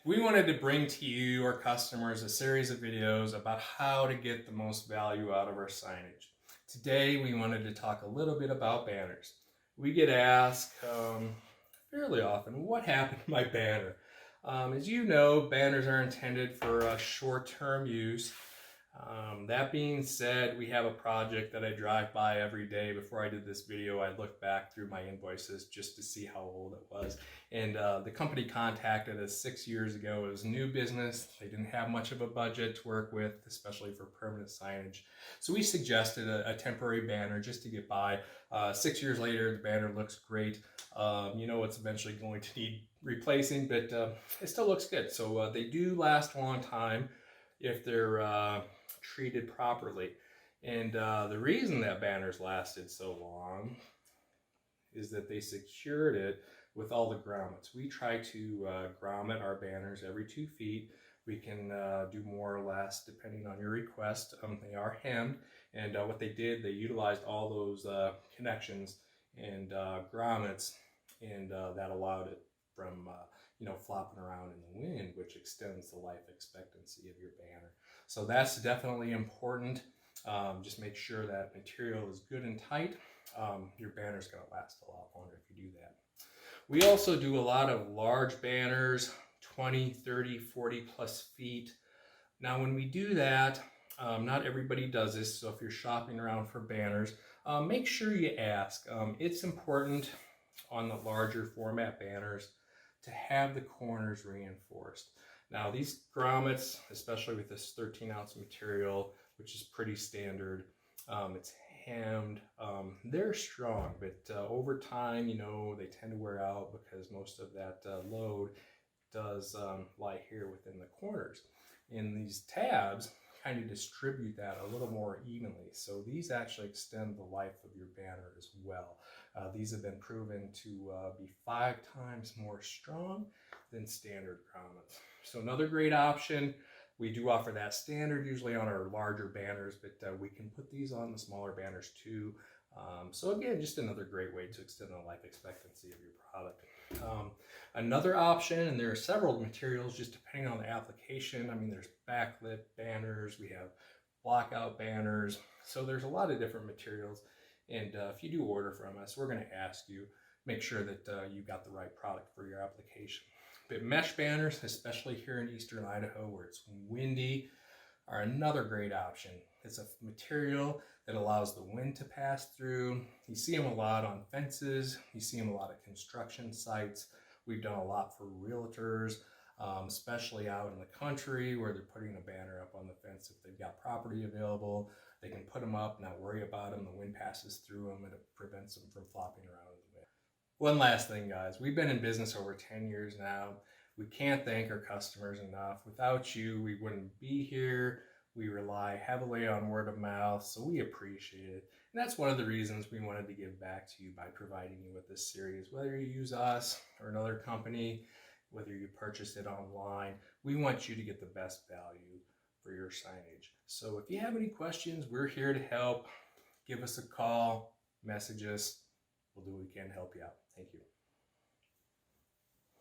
We wanted to bring to you, our customers, a series of videos about how to get the most value out of our signage. Today, we wanted to talk a little bit about banners. We get asked fairly often, what happened to my banner? As you know, banners are intended for short-term use. That being said, we have a project that I drive by every day. Before I did this video, I looked back through my invoices just to see how old it was. And the company contacted us 6 years ago. It was new business. They didn't have much of a budget to work with, especially for permanent signage. So we suggested a temporary banner just to get by. 6 years later, the banner looks great. You know it's eventually going to need replacing, but it still looks good. So they do last a long time if they're treated properly. And the reason that banners lasted so long is that they secured it with all the grommets. We try to grommet our banners every 2 feet. We can do more or less depending on your request. They are hemmed, and what they did, they utilized all those connections and grommets, and that allowed it from flopping around in the wind, which extends the life expectancy of your banner. So that's definitely important. Just make sure that material is good and tight. Your banner's going to last a lot longer if you do that. We also do a lot of large banners, 20, 30, 40 plus feet. Now when we do that, not everybody does this, so if you're shopping around for banners, make sure you ask. It's important on the larger format banners to have the corners reinforced. Now these grommets, especially with this 13-ounce material, which is pretty standard, it's hemmed, they're strong, but over time, they tend to wear out because most of that load does lie here within the corners. And these tabs kind of distribute that a little more evenly. So these actually extend the life of your banner as well. These have been proven to be 5 times more strong than standard grommets. So another great option. We do offer that standard usually on our larger banners, but we can put these on the smaller banners too. So again, just another great way to extend the life expectancy of your product. Another option, and there are several materials just depending on the application. I mean, there's backlit banners, we have blockout banners, so there's a lot of different materials. And if you do order from us, we're going to ask you, make sure that you got the right product for your application. But mesh banners, especially here in eastern Idaho where it's windy, are another great option. It's a material that allows the wind to pass through. You see them a lot on fences. You see them a lot at construction sites. We've done a lot for realtors, especially out in the country where they're putting a banner up on the fence. If they've got property available, they can put them up, not worry about them. The wind passes through them and it prevents them from flopping around in the wind. One last thing, guys. We've been in business over 10 years now. We can't thank our customers enough. Without you, we wouldn't be here. We rely heavily on word of mouth, so we appreciate it. And that's one of the reasons we wanted to give back to you by providing you with this series. Whether you use us or another company, whether you purchase it online, we want you to get the best value for your signage. So if you have any questions, we're here to help. Give us a call, message us. We'll do what we can to help you out. Thank you.